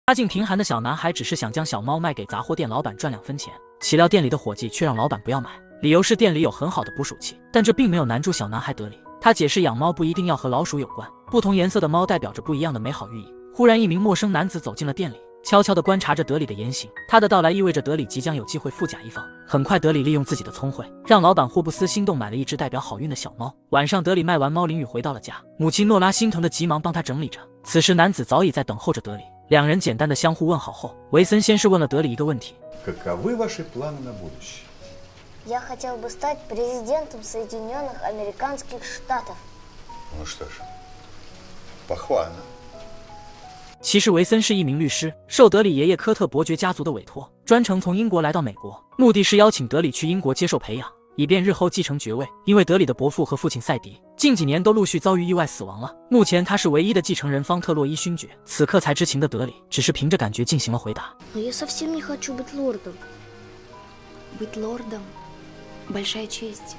家境贫寒的小男孩只是想将小猫卖给杂货店老板赚2分钱，岂料店里的伙计却让老板不要买，理由是店里有很好的捕鼠器。但这并没有难住小男孩德里，他解释养猫不一定要和老鼠有关，不同颜色的猫代表着不一样的美好寓意。忽然，一名陌生男子走进了店里，悄悄地观察着德里的言行。他的到来意味着德里即将有机会富甲一方。很快，德里利用自己的聪慧，让老板霍布斯心动买了一只代表好运的小猫。晚上，德里卖完猫淋雨回到了家，母亲诺拉心疼的急忙帮他整理着。此时，男子早已在等候着德里。两人简单的相互问好后，维森先是问了德里一个问题：Каковы ваши планы на будущее? Я хотел бы стать президентом Соединенных Американских Штатов. Ну что ж, похвально. 其实维森是一名律师，受德里爷爷科特伯爵家族的委托，专程从英国来到美国，目的是邀请德里去英国接受培养，以便日后继承爵位。因为德里的伯父和父亲赛迪近几年都陆续遭遇意外死亡了，目前他是唯一的继承人方特洛伊勋爵。此刻才知情的德里只是凭着感觉进行了回答。Но я совсем не хочу быть лордом. Быть лордом – большая честь.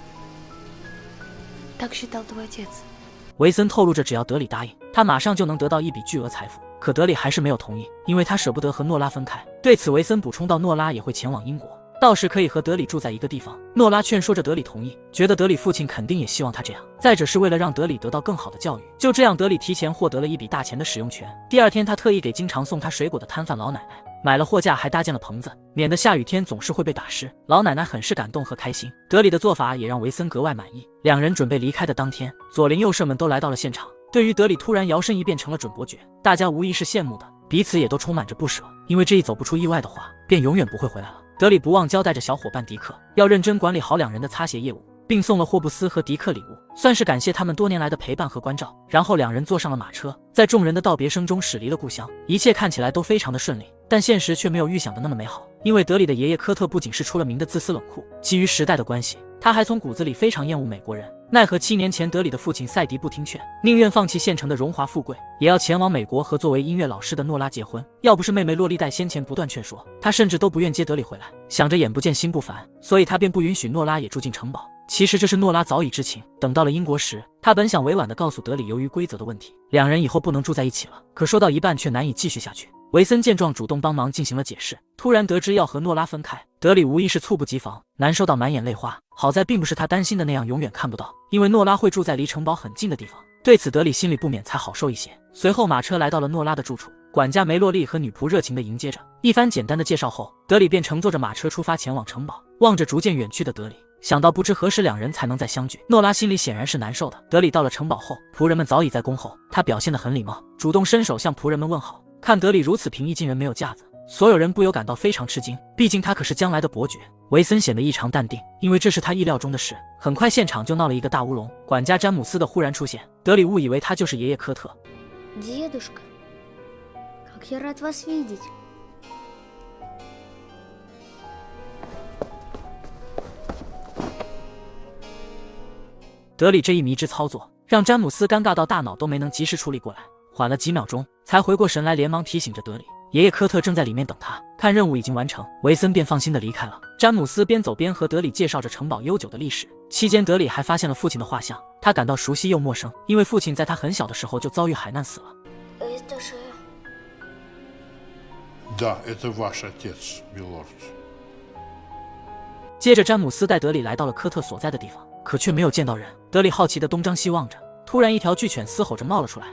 Так считал твой отец. 维森透露着，只要德里答应，他马上就能得到一笔巨额财富。可德里还是没有同意，因为他舍不得和诺拉分开。对此，维森补充到，诺拉也会前往英国，到时可以和德里住在一个地方。诺拉劝说着德里同意，觉得德里父亲肯定也希望他这样。再者是为了让德里得到更好的教育。就这样，德里提前获得了一笔大钱的使用权。第二天，他特意给经常送他水果的摊贩老奶奶买了货架，还搭建了棚子，免得下雨天总是会被打湿。老奶奶很是感动和开心，德里的做法也让维森格外满意。两人准备离开的当天，左邻右舍们都来到了现场。对于德里突然摇身一变成了准伯爵，大家无疑是羡慕的，彼此也都充满着不舍，因为这一走不出意外的话，便永远不会回来了。德里不忘交代着小伙伴迪克，要认真管理好两人的擦鞋业务，并送了霍布斯和迪克礼物，算是感谢他们多年来的陪伴和关照。然后两人坐上了马车，在众人的道别声中驶离了故乡。一切看起来都非常的顺利，但现实却没有预想的那么美好。因为德里的爷爷科特不仅是出了名的自私冷酷，基于时代的关系，他还从骨子里非常厌恶美国人。奈何7年前德里的父亲赛迪不听劝，宁愿放弃县城的荣华富贵，也要前往美国和作为音乐老师的诺拉结婚。要不是妹妹洛丽黛先前不断劝说，他甚至都不愿接德里回来。想着眼不见心不烦，所以他便不允许诺拉也住进城堡。其实这是诺拉早已知情。等到了英国时，他本想委婉地告诉德里，由于规则的问题，两人以后不能住在一起了。可说到一半却难以继续下去。维森见状主动帮忙进行了解释，突然得知要和诺拉分开，德里无疑是猝不及防，难受到满眼泪花。好在并不是他担心的那样永远看不到，因为诺拉会住在离城堡很近的地方。对此德里心里不免才好受一些。随后马车来到了诺拉的住处，管家梅洛丽和女仆热情地迎接着。一番简单的介绍后，德里便乘坐着马车出发前往城堡。望着逐渐远去的德里，想到不知何时两人才能再相聚，诺拉心里显然是难受的。德里到了城堡后，仆人们早已在恭候，他表现得很礼貌，主动伸手向仆人们问好。看德里如此平易近人，没有架子，所有人不由感到非常吃惊，毕竟他可是将来的伯爵。维森显得异常淡定，因为这是他意料中的事。很快现场就闹了一个大乌龙，管家詹姆斯的忽然出现，德里误以为他就是爷爷科特。Дедушка, как я рад вас видеть. 德里这一迷之操作，让詹姆斯尴尬到大脑都没能及时处理过来，缓了几秒钟才回过神来，连忙提醒着德里，爷爷科特正在里面等他。看任务已经完成，维森便放心的离开了。詹姆斯边走边和德里介绍着城堡悠久的历史，期间德里还发现了父亲的画像，他感到熟悉又陌生，因为父亲在他很小的时候就遭遇海难死了。Это же... Да, это ваш отец, милорд. 接着詹姆斯带德里来到了科特所在的地方，可却没有见到人。德里好奇的东张西望着，突然一条巨犬嘶吼着冒了出来。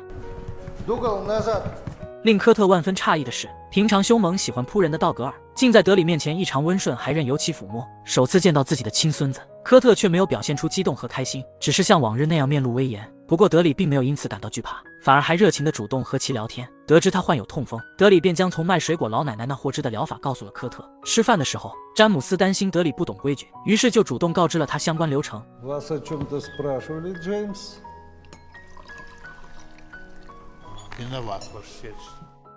令科特万分诧异的是，平常凶猛喜欢扑人的道格尔，竟在德里面前异常温顺，还任由其抚摸。首次见到自己的亲孙子，科特却没有表现出激动和开心，只是像往日那样面露威严。不过德里并没有因此感到惧怕，反而还热情地主动和其聊天。得知他患有痛风，德里便将从卖水果老奶奶那获知的疗法告诉了科特。吃饭的时候，詹姆斯担心德里不懂规矩，于是就主动告知了他相关流程。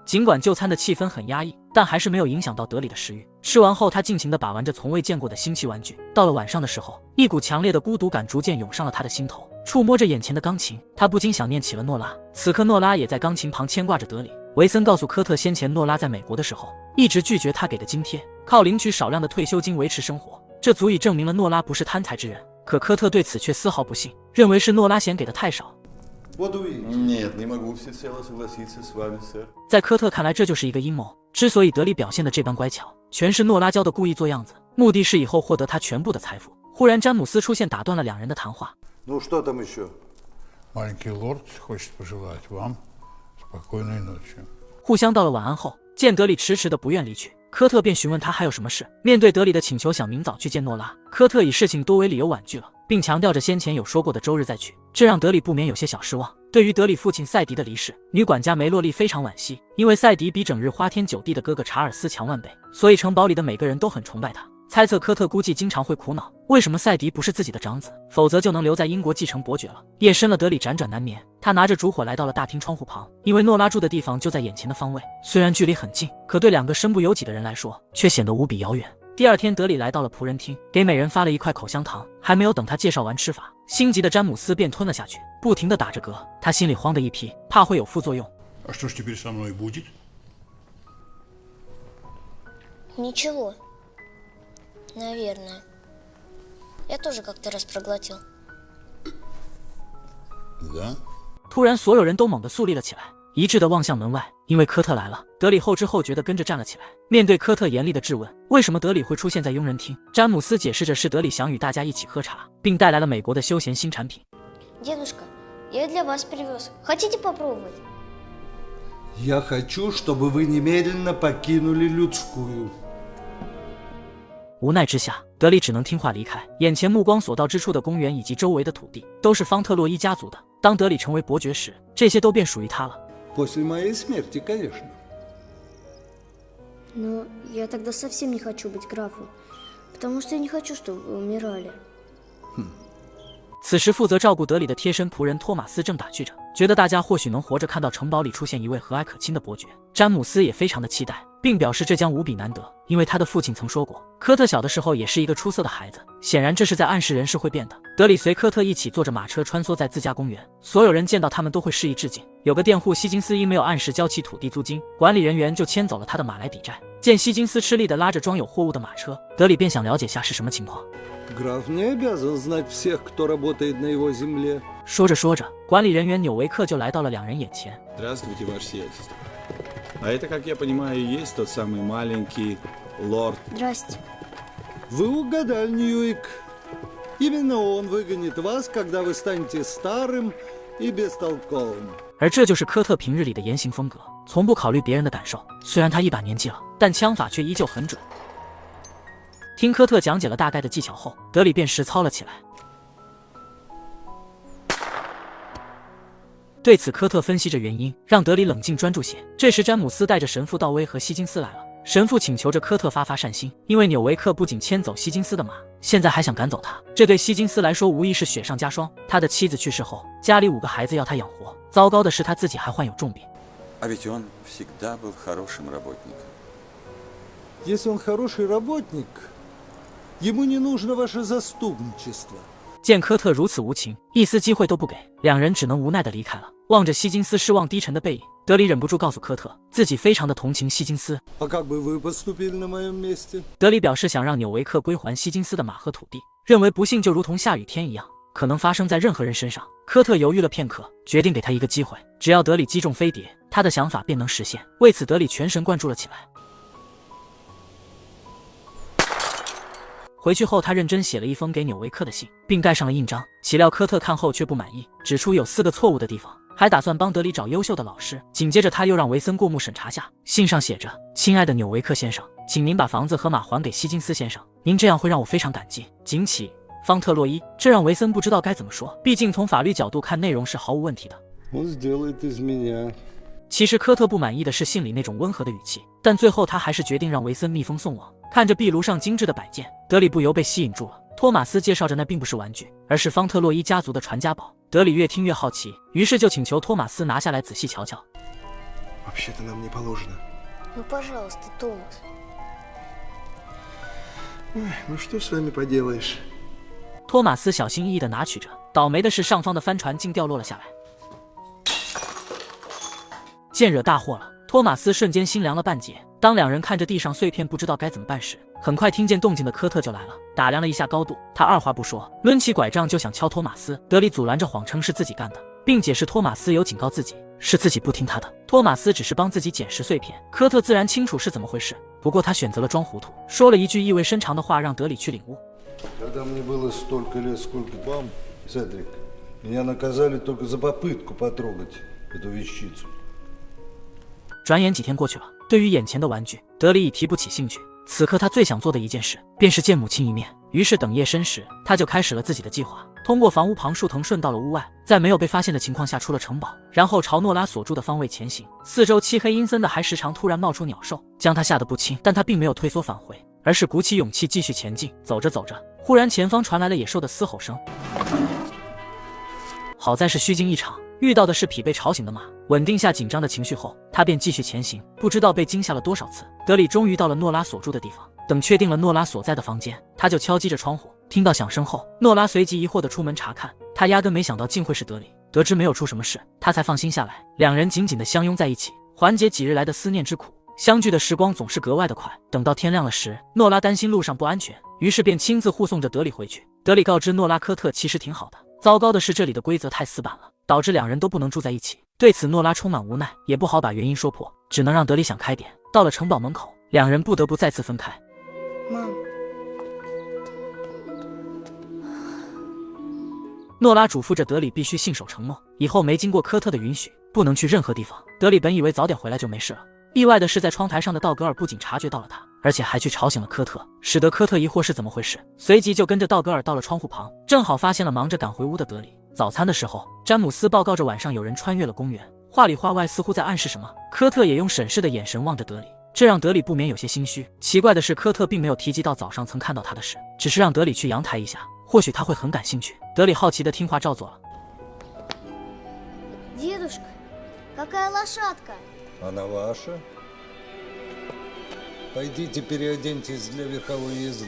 尽管就餐的气氛很压抑，但还是没有影响到德里的食欲。吃完后，他尽情地把玩着从未见过的新奇玩具。到了晚上的时候，一股强烈的孤独感逐渐涌上了他的心头。触摸着眼前的钢琴，他不禁想念起了诺拉。此刻诺拉也在钢琴旁牵挂着德里。维森告诉科特，先前诺拉在美国的时候一直拒绝他给的津贴，靠领取少量的退休金维持生活，这足以证明了诺拉不是贪财之人。可科特对此却丝毫不信，认为是诺拉嫌给的太少。Вот увидите. Нет, не могу всецело согласиться с вами, сэр. 在科特看来，这就是一个阴谋。之所以德里表现得这般乖巧，全是诺拉教的故意做样子，目的是以后获得他全部的财富。忽然，詹姆斯出现，打断了两人的谈话。Ну, что там еще? Маленький лорд хочет пожелать вам спокойной ночи. 互相道了晚安后，见德里迟迟的不愿离去，科特便询问他还有什么事。面对德里的请求，想明早去见诺拉，科特以事情多为理由婉拒了，并强调着先前有说过的周日再去，这让德里不免有些小失望。对于德里父亲赛迪的离世，女管家梅洛丽非常惋惜，因为赛迪比整日花天酒地的哥哥查尔斯强万倍，所以城堡里的每个人都很崇拜他。猜测科特估计经常会苦恼，为什么赛迪不是自己的长子，否则就能留在英国继承伯爵了。夜深了，德里辗转难眠，他拿着烛火来到了大厅窗户旁，因为诺拉住的地方就在眼前的方位，虽然距离很近，可对两个身不由己的人来说，却显得无比遥远。第二天，德里来到了仆人厅，给每人发了一块口香糖，还没有等他介绍完吃法，心急的詹姆斯便吞了下去，不停地打着嗝，他心里慌得一批，怕会有副作用。А что ж теперь со мной будет? Ничего. Наверное. Я тоже как-то раз проглотил. Да? 突然，所有人都猛地肃立了起来，一致地望向门外，因为科特来了。德里后知后觉地跟着站了起来，面对科特严厉的质问，为什么德里会出现在佣人厅？詹姆斯解释着是德里想与大家一起喝茶，并带来了美国的休闲新产品。Дедушка, я для вас привез. Хотите попробовать? Я хочу, чтобы вы немедленно покинули людскую. 无奈之下，德里只能听话离开。眼前目光所到之处的公园以及周围的土地，都是方特洛伊家族的。当德里成为伯爵时，这些都便属于他了。После моей смерти, конечно. Но я тогда совсем не хочу быть графом, потому что я не хочу, чтобы вы умирали. 此时负责照顾德里的贴身仆人托马斯正打趣着，觉得大家或许能活着看到城堡里出现一位和蔼可亲的伯爵。詹姆斯也非常的期待，并表示这将无比难得，因为他的父亲曾说过，科特小的时候也是一个出色的孩子。显然这是在暗示人是会变的。德里随科特一起坐着马车穿梭在自家公园，所有人见到他们都会示意致敬。有个店户希金斯因没有按时交齐土地租金，管理人员就牵走了他的马来抵债。见希金斯吃力地拉着装有货物的马车，德里便想了解下是什么情况。Граф не обязан знать всех, кто работает на его земле. 说着说着，管理人员纽维克就来到了两人眼前。Здравствуйте, ваше сиятельство. А это, как я понимаю, и есть тот самый маленький лорд. Здрасте. Вы угадали, Ньюик. Именно он выгонит вас, когда вы станете старым и бестолковым. 而这就是科特平日里的言行风格，从不考虑别人的感受。虽然他一把年纪了，但枪法却依旧很准。听科特讲解了大概的技巧后，德里便实操了起来。对此，科特分析着原因，让德里冷静专注些。这时，詹姆斯带着神父道威和希金斯来了。神父请求着科特发善心，因为纽维克不仅牵走希金斯的马，现在还想赶走他，这对希金斯来说无疑是雪上加霜。他的妻子去世后，家里5个孩子要他养活，糟糕的是他自己还患有重病。А ведь он всегда был хорошим работником. Если он хороший работник, ему не нужно ваше заступничество. 见科特如此无情，一丝机会都不给，两人只能无奈地离开了。望着希金斯失望低沉的背影，德里忍不住告诉科特，自己非常的同情希金斯。А как бы вы поступили на моем месте? 德里表示想让纽维克归还希金斯的马和土地，认为不幸就如同下雨天一样，可能发生在任何人身上。科特犹豫了片刻，决定给他一个机会，只要德里击中飞碟，他的想法便能实现。为此，德里全神贯注了起来。回去后，他认真写了一封给纽维克的信，并盖上了印章。岂料科特看后却不满意，指出有4个错误的地方，还打算帮德里找优秀的老师。紧接着，他又让维森过目审查下。信上写着：“亲爱的纽维克先生，请您把房子和马还给希金斯先生，您这样会让我非常感激。谨启，方特洛伊。”这让维森不知道该怎么说，毕竟从法律角度看，内容是毫无问题的。Он сделает из меня. 其实科特不满意的是信里那种温和的语气，但最后他还是决定让维森密封送往。看着壁炉上精致的摆件，德里不由被吸引住了。托马斯介绍着那并不是玩具，而是方特洛伊家族的传家宝。德里越听越好奇，于是就请求托马斯拿下来仔细瞧瞧。Вообще-то нам не положено. Ну, пожалуйста, Томас. Ну что с вами поделаешь? 托马斯小心翼翼地拿取着，倒霉的是上方的帆船竟掉落了下来。见惹大祸了，托马斯瞬间心凉了半截。当两人看着地上碎片不知道该怎么办时，很快听见动静的科特就来了，打量了一下高度，他二话不说，抡起拐杖就想敲托马斯。德里阻拦着，谎称是自己干的。并解释托马斯有警告自己，是自己不听他的，托马斯只是帮自己捡拾碎片。科特自然清楚是怎么回事，不过他选择了装糊涂，说了一句意味深长的话，让德里去领悟。Когда мне было столько лет, сколько вам, Седрик, меня наказали только за попытку потрогать эту вещицу. 转眼几天过去了，对于眼前的玩具，德里已提不起兴趣。此刻他最想做的一件事，便是见母亲一面。于是等夜深时，他就开始了自己的计划。通过房屋旁树藤顺到了屋外，在没有被发现的情况下出了城堡，然后朝诺拉所住的方位前行。四周漆黑阴森的，还时常突然冒出鸟兽，将他吓得不轻。但他并没有退缩返回，而是鼓起勇气继续前进。走着走着，忽然前方传来了野兽的嘶吼声。好在是虚惊一场，遇到的是匹被吵醒的马。稳定下紧张的情绪后，他便继续前行。不知道被惊吓了多少次，德里终于到了诺拉所住的地方。等确定了诺拉所在的房间，他就敲击着窗户。听到响声后，诺拉随即疑惑地出门查看。他压根没想到竟会是德里。得知没有出什么事，他才放心下来。两人紧紧地相拥在一起，缓解几日来的思念之苦。相聚的时光总是格外的快。等到天亮了时，诺拉担心路上不安全，于是便亲自护送着德里回去。德里告知诺拉，科特其实挺好的，糟糕的是这里的规则太死板了，导致两人都不能住在一起。对此诺拉充满无奈，也不好把原因说破，只能让德里想开点。到了城堡门口，两人不得不再次分开。Мам, 诺拉嘱咐着德里必须信守承诺，以后没经过科特的允许，不能去任何地方。德里本以为早点回来就没事了，意外的是在窗台上的道格尔不仅察觉到了他，而且还去吵醒了科特，使得科特疑惑是怎么回事，随即就跟着道格尔到了窗户旁，正好发现了忙着赶回屋的德里。早餐的时候，詹姆斯报告着晚上有人穿越了公园，话里话外似乎在暗示什么。科特也用审视的眼神望着德里，这让德里不免有些心虚。奇怪的是，科特并没有提及到早上曾看到他的事，只是让德里去阳台一下，或许他会很感兴趣。德里好奇的听话照做了。 дедушка, какая лошадка? Она ваша? Пойдите переоденьтесь для верховой езды.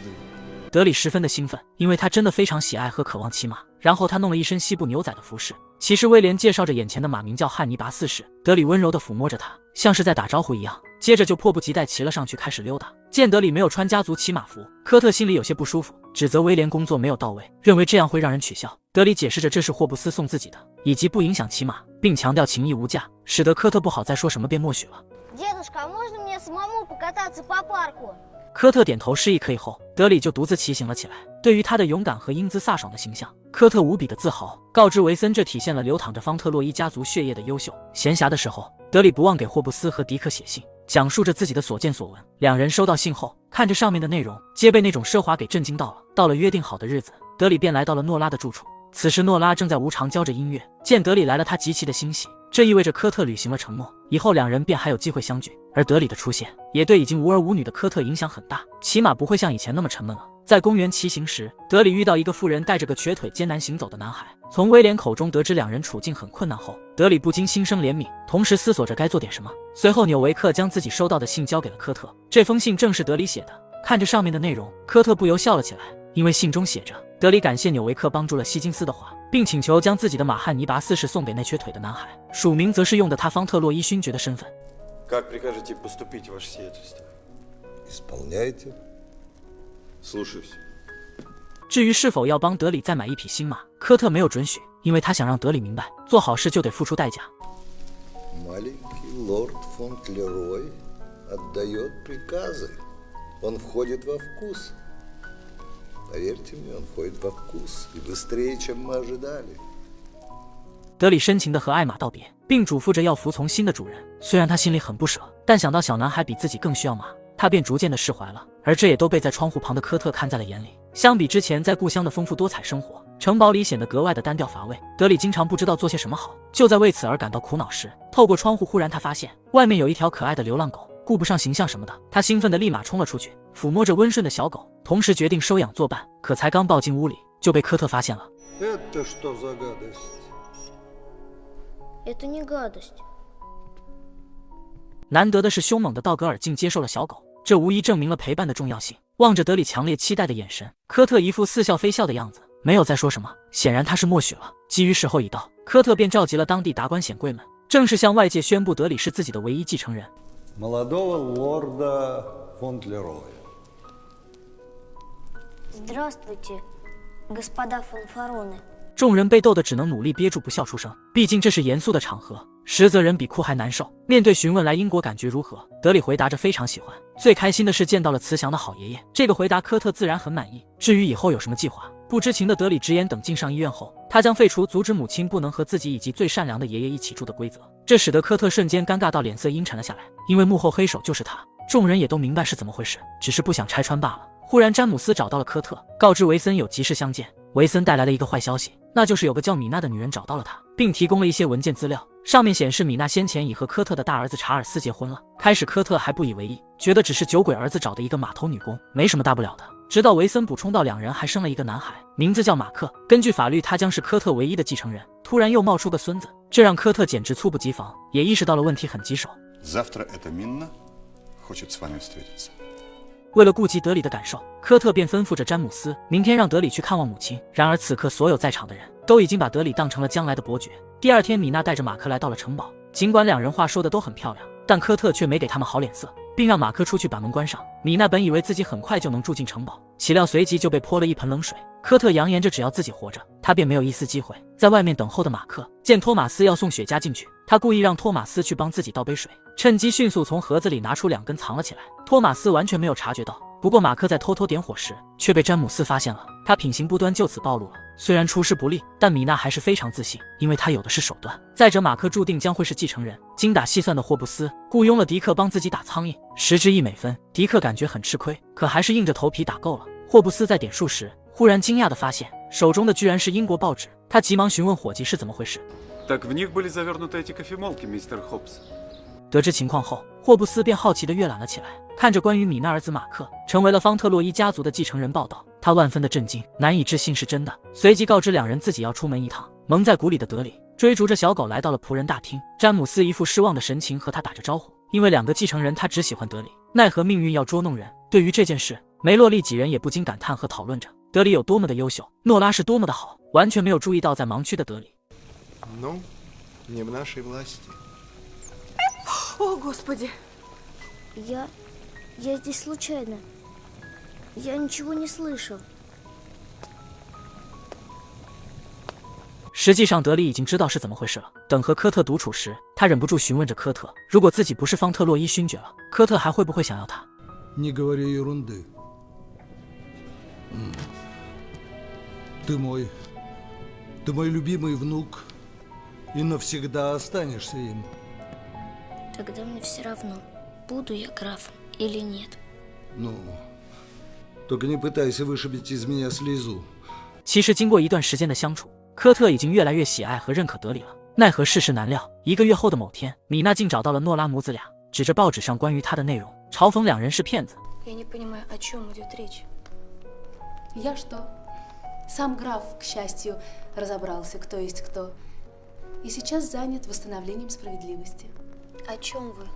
德里十分的兴奋，因为他真的非常喜爱和渴望骑马。然后他弄了一身西部牛仔的服饰。骑士威廉介绍着眼前的马名叫汉尼拔四世。德里温柔地抚摸着他，像是在打招呼一样，接着就迫不及待骑了上去，开始溜达。见德里没有穿家族骑马服，科特心里有些不舒服，指责威廉工作没有到位，认为这样会让人取笑。德里解释着这是霍布斯送自己的，以及不影响骑马，并强调情义无价，使得科特不好再说什么，便默许了。 Дедушка, а можно мне самому покататься по парку? 科特点头示意可以后，德里就独自骑行了起来。对于他的勇敢和英姿飒爽的形象，科特无比的自豪，告知维森这体现了流淌着方特洛伊家族血液的优秀。闲暇的时候，德里不忘给霍布斯和迪克写信，讲述着自己的所见所闻。两人收到信后，看着上面的内容，皆被那种奢华给震惊到了。到了约定好的日子，德里便来到了诺拉的住处。此时诺拉正在无偿教着音乐，见德里来了，他极其的欣喜。这意味着科特履行了承诺，以后两人便还有机会相聚。而德里的出现也对已经无儿无女的科特影响很大，起码不会像以前那么沉闷了。在公园骑行时，德里遇到一个妇人带着个瘸腿艰难行走的男孩。从威廉口中得知两人处境很困难后，德里不禁心生怜悯，同时思索着该做点什么。随后纽维克将自己收到的信交给了科特，这封信正是德里写的。看着上面的内容，科特不由笑了起来，因为信中写着德里感谢纽维克帮助了希金斯的话，并请求将自己的马汉尼拔四世送给那瘸腿的男孩，署名则是用的他方特洛伊勋爵的身份。 Как прикажете поступить, ваше сиятельство? Исполняйте. Слушаюсь. 至于是否要帮德里再买一匹新马，科特没有准许，因为他想让德里明白，做好事就得付出代价。Маленький лорд Фонтлерой отдает приказы. Он входит во вкус. Поверьте мне, он входит во вкус и быстрее, чем мы ожидали. 德里深情地和艾玛道别，并嘱咐着要服从新的主人。虽然他心里很不舍，但想到小男孩比自己更需要马，他便逐渐地释怀了。而这也都被在窗户旁的科特看在了眼里。相比之前在故乡的丰富多彩生活，城堡里显得格外的单调乏味。德里经常不知道做些什么好，就在为此而感到苦恼时，透过窗户忽然他发现外面有一条可爱的流浪狗。顾不上形象什么的，他兴奋地立马冲了出去，抚摸着温顺的小狗，同时决定收养作伴。可才刚抱进屋里，就被科特发现了。Это что за гадость? Это не гадость. 难得的是，凶猛的道格尔竟接受了小狗，这无疑证明了陪伴的重要性。望着德里强烈期待的眼神，科特一副似笑非笑的样子，没有再说什么。显然他是默许了。基于时候已到，科特便召集了当地达官显贵们，正式向外界宣布德里是自己的唯一继承人。Молодого лорда Фонтлероя. Здравствуйте, господа фанфароны. 众人被逗得只能努力憋住不笑出声，毕竟这是严肃的场合，实则人比哭还难受。面对询问来英国感觉如何，德里回答着非常喜欢，最开心的是见到了慈祥的好爷爷。这个回答科特自然很满意。至于以后有什么计划，不知情的德里直言，等进上医院后，他将废除阻止母亲不能和自己以及最善良的爷爷一起住的规则。这使得科特瞬间尴尬到脸色阴沉了下来，因为幕后黑手就是他。众人也都明白是怎么回事，只是不想拆穿罢了。忽然詹姆斯找到了科特，告知维森有急事相见。维森带来了一个坏消息，那就是有个叫米娜的女人找到了他，并提供了一些文件资料，上面显示米娜先前已和科特的大儿子查尔斯结婚了。开始科特还不以为意，觉得只是酒鬼儿子找的一个码头女工，没什么大不了的。直到维森补充到两人还生了一个男孩，名字叫马克，根据法律他将是科特唯一的继承人。突然又冒出个孙子，这让科特简直猝不及防，也意识到了问题很棘手。Завтра эта Минна хочет с вами встретиться. 为了顾及德里的感受，科特便吩咐着詹姆斯明天让德里去看望母亲。然而此刻所有在场的人都已经把德里当成了将来的伯爵。第二天，米娜带着马克来到了城堡，尽管两人话说的都很漂亮，但科特却没给他们好脸色，并让马克出去把门关上。米娜本以为自己很快就能住进城堡，岂料随即就被泼了一盆冷水。科特扬言着只要自己活着，他便没有一丝机会。在外面等候的马克见托马斯要送雪茄进去，他故意让托马斯去帮自己倒杯水，趁机迅速从盒子里拿出2根藏了起来。托马斯完全没有察觉到，不过马克在偷偷点火时却被詹姆斯发现了，他品行不端就此暴露了。虽然出师不利，但米娜还是非常自信，因为他有的是手段。再者，马克注定将会是继承人。精打细算的霍布斯雇佣了迪克帮自己打苍蝇，10支1美分。迪克感觉很吃亏，可还是硬着头皮打够了。霍布斯在点数时，忽然惊讶地发现手中的居然是英国报纸，他急忙询问伙计是怎么回事。Так в них были завернуты эти кофемолки, мистер Хопс. 得知情况后，霍布斯便好奇地阅览了起来，看着关于米娜儿子马克成为了方特洛伊家族的继承人报道，他万分的震惊，难以置信是真的。随即告知两人自己要出门一趟。蒙在鼓里的德里追逐着小狗来到了仆人大厅，詹姆斯一副失望的神情和他打着招呼，因为2个继承人他只喜欢德里，奈何命运要捉弄人。对于这件事，梅洛利几人也不禁感叹和讨论着德里有多么的优秀，诺拉是多么的好，完全没有注意到在盲区的德里。Ну, не в нашей власти. О, Господи! Я здесь случайно. Я ничего не слышал. 实际上德里已经知道是怎么回事了。等和科特独处时，他忍不住询问着科特，如果自己不是方特洛伊勋爵了，科特还会不会想要他。Не говори ерунды. Ты мой любимый внук и навсегда останешься им. Тогда мне все равно, буду я графом или нет. Ну, только не пытайся вышибить из меня слезу. 其实经过一段时间的相处，科特已经越来越喜爱和认可德里了。奈何世事难料，1个月后的某天，米娜竟找到了诺拉母子俩，指着报纸上关于他的内容，嘲讽两人是骗子。Я не понимаю, о чем идет речь. Я что? Сам граф, к счастью, разобрался, кто есть кто, и сейчас занят восстановлением справедливости. О чем вы?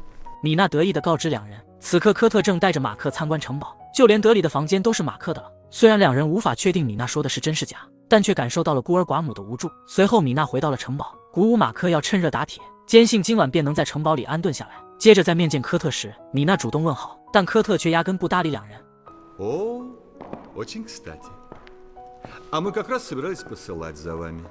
米娜得意地告知两人，此刻科特正带着马克参观城堡，就连德里的房间都是马克的了。虽然两人无法确定米娜说的是真是假，但却感受到了孤儿寡母的无助。随后米娜回到了城堡，鼓舞马克要趁热打铁，坚信今晚便能在城堡里安顿下来。接着在面见科特时，米娜主动问好，但科特却压根不搭理两人。 О, очень кстати. А мы как раз собирались посылать за вами.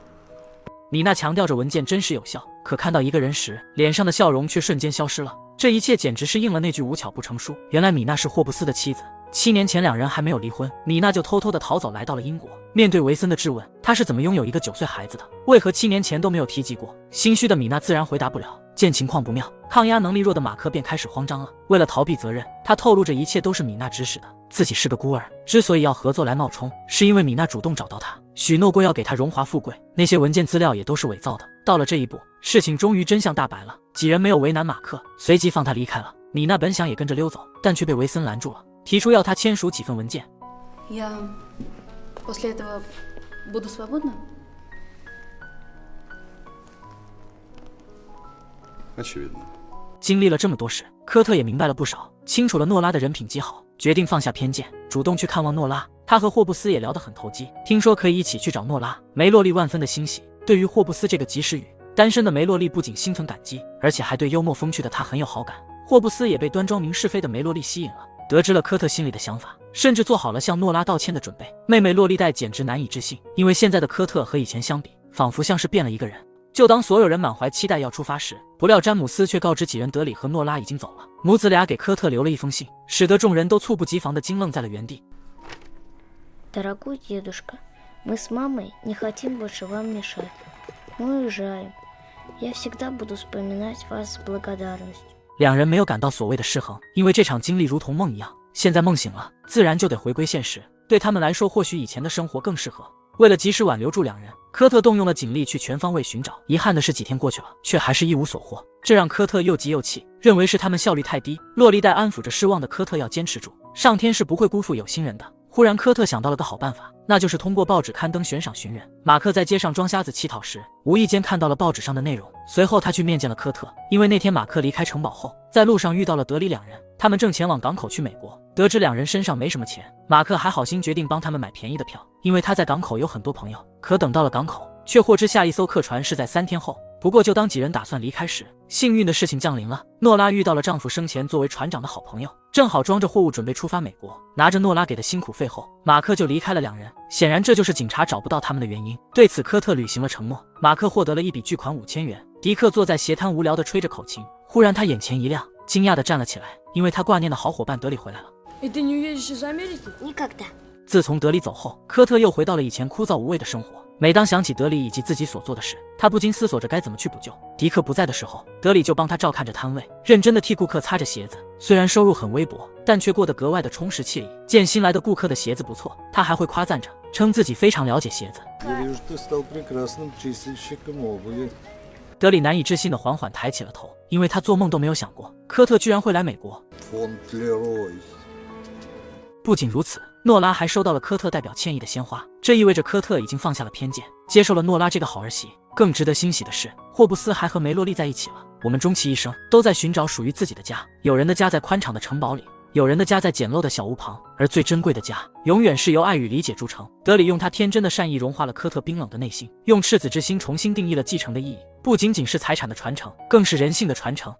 米娜强调着文件真实有效，可看到一个人时，脸上的笑容却瞬间消失了。这一切简直是应了那句无巧不成书。原来米娜是霍布斯的妻子，7年前两人还没有离婚，米娜就偷偷的逃走来到了英国。面对维森的质问，她是怎么拥有一个9岁孩子的？为何7年前都没有提及过？心虚的米娜自然回答不了。见情况不妙，抗压能力弱的马克便开始慌张了。为了逃避责任，他透露着一切都是米娜指使的，自己是个孤儿，之所以要合作来冒充，是因为米娜主动找到他，许诺过要给他荣华富贵，那些文件资料也都是伪造的。到了这一步，事情终于真相大白了。几人没有为难马克，随即放他离开了。米娜本想也跟着溜走，但却被维森拦住了，提出要他签署几份文件。Я после этого буду свободна? Очевидно. 经历了这么多事，科特也明白了不少，清楚了诺拉的人品极好，决定放下偏见，主动去看望诺拉。他和霍布斯也聊得很投机，听说可以一起去找诺拉。梅洛丽万分的欣喜，对于霍布斯这个及时雨，单身的梅洛丽不仅心存感激，而且还对幽默风趣的他很有好感。霍布斯也被端庄明是非的梅洛丽吸引了。得知了科特心里的想法，甚至做好了向诺拉道歉的准备。妹妹洛丽黛简直难以置信，因为现在的科特和以前相比，仿佛像是变了一个人。就当所有人满怀期待要出发时，不料詹姆斯却告知几人德里和诺拉已经走了。母子俩给科特留了一封信，使得众人都猝不及防地惊愣在了原地。Дорогой дедушка, мы с мамой не хотим больше вам мешать. Мы уезжаем. Я всегда буду вспоминать вас с благодарностью. 两人没有感到所谓的失衡，因为这场经历如同梦一样，现在梦醒了，自然就得回归现实。对他们来说，或许以前的生活更适合。为了及时挽留住两人，科特动用了警力去全方位寻找。遗憾的是，几天过去了，却还是一无所获，这让科特又急又气，认为是他们效率太低。洛丽黛安抚着失望的科特要坚持住，上天是不会辜负有心人的。忽然，科特想到了个好办法，那就是通过报纸刊登悬赏寻人。马克在街上装瞎子乞讨时，无意间看到了报纸上的内容，随后他去面见了科特。因为那天马克离开城堡后，在路上遇到了德里两人，他们正前往港口去美国。得知两人身上没什么钱，马克还好心决定帮他们买便宜的票，因为他在港口有很多朋友。可等到了港口，却获知下一艘客船是在3天后。不过就当几人打算离开时，幸运的事情降临了。诺拉遇到了丈夫生前作为船长的好朋友，正好装着货物准备出发美国。拿着诺拉给的辛苦费后，马克就离开了两人。显然这就是警察找不到他们的原因。对此，科特履行了承诺。马克获得了一笔巨款5000元。迪克坐在斜滩无聊地吹着口琴，忽然他眼前一亮，惊讶地站了起来，因为他挂念的好伙伴德里回来了。Никогда. 自从德里走后，科特又回到了以前枯燥无味的生活。每当想起德里以及自己所做的事，他不禁思索着该怎么去补救。迪克不在的时候，德里就帮他照看着摊位，认真地替顾客擦着鞋子。虽然收入很微薄，但却过得格外的充实惬意。见新来的顾客的鞋子不错，他还会夸赞着，称自己非常了解鞋子。德里难以置信地缓缓抬起了头，因为他做梦都没有想过科特居然会来美国。不仅如此，诺拉还收到了科特代表歉意的鲜花，这意味着科特已经放下了偏见，接受了诺拉这个好儿媳。更值得欣喜的是，霍布斯还和梅洛丽在一起了。我们终其一生都在寻找属于自己的家，有人的家在宽敞的城堡里，有人的家在简陋的小屋旁，而最珍贵的家永远是由爱与理解铸成。德里用他天真的善意融化了科特冰冷的内心，用赤子之心重新定义了继承的意义，不仅仅是财产的传承，更是人性的传承。